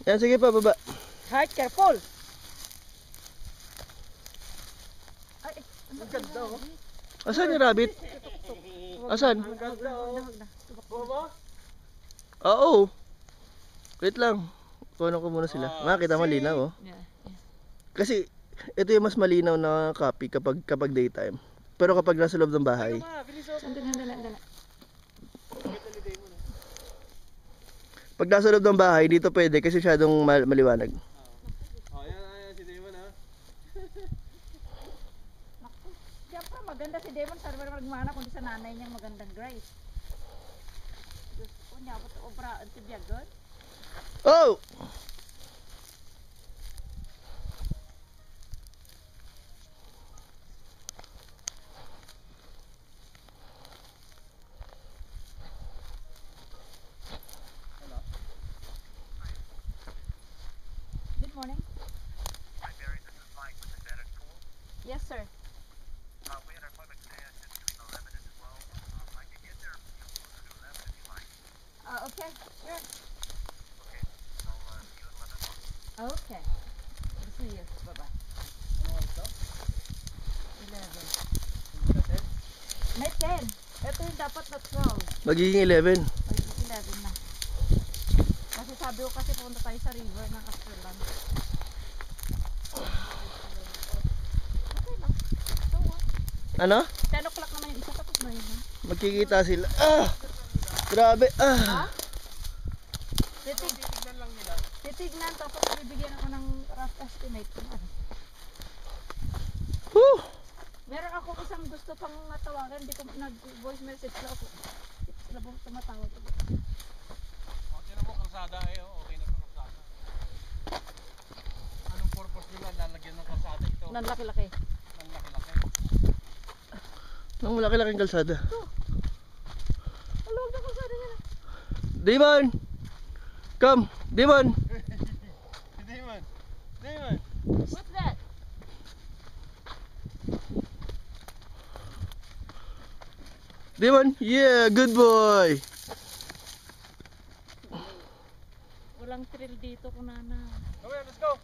Yan, sige pa, baba. Heart, careful. Ay, Ang ganda oh. Asan yung rabbit? Asan? Ang ganda oh. Bobo? Oo. Wait lang. Kunin ko muna sila. Makita malinaw oh. Yeah. Kasi ito yung mas malinaw na copy kapag daytime. Pero kapag nasa loob ng bahay. Sandali. Pag nasa loob ng bahay, dito pwede kasi masyadong maliwanag. Oh, yan si Damon ha. Siyempre, maganda si Damon. Sabi mo nagmana kundi sa nanay niyang magandang Grace. O niya, obra, ang tibiyagon. Oh! Good morning. Hi, Barry. This is Mike with the Bennett Pool. Yes, sir. We had our appointment today at between 11 and 12. I can get there closer to 11 if you like. Okay, sure. Okay. I'll see you at 11. Okay. We'll see you. Bye-bye. Ano oras to? 11. May 10. Ito yung dapat na 12. Magiging 11. Ay, 11 na. Kasi sabi ko kasi punta tayo sa river ng Castellan. Okay lang. So what? Ano? 10 o'clock naman yung isa tapos na yun. Magkikita sila. Ah! Grabe. Ah! Titignan lang nila. Titignan tapos bibigyan ako ng rough estimate kung ano. Whew! Meron ako isang gusto pang tawagan, hindi ko nag-voice message lang ako. Sila po tumatawag ako. Okay na mo kalsada eh. Okay na sa kalsada. Anong purpose nila lalagyan ng kalsada ito? Nang laki-laki. Ang laki-laki. Ang malaki-laking kalsada. Alam na kalsada niya na. Damon! Come! Damon! Damon! Damon! What's that? Damon! Yeah! Good boy! Walang thrill dito kung nana. Come here, let's go!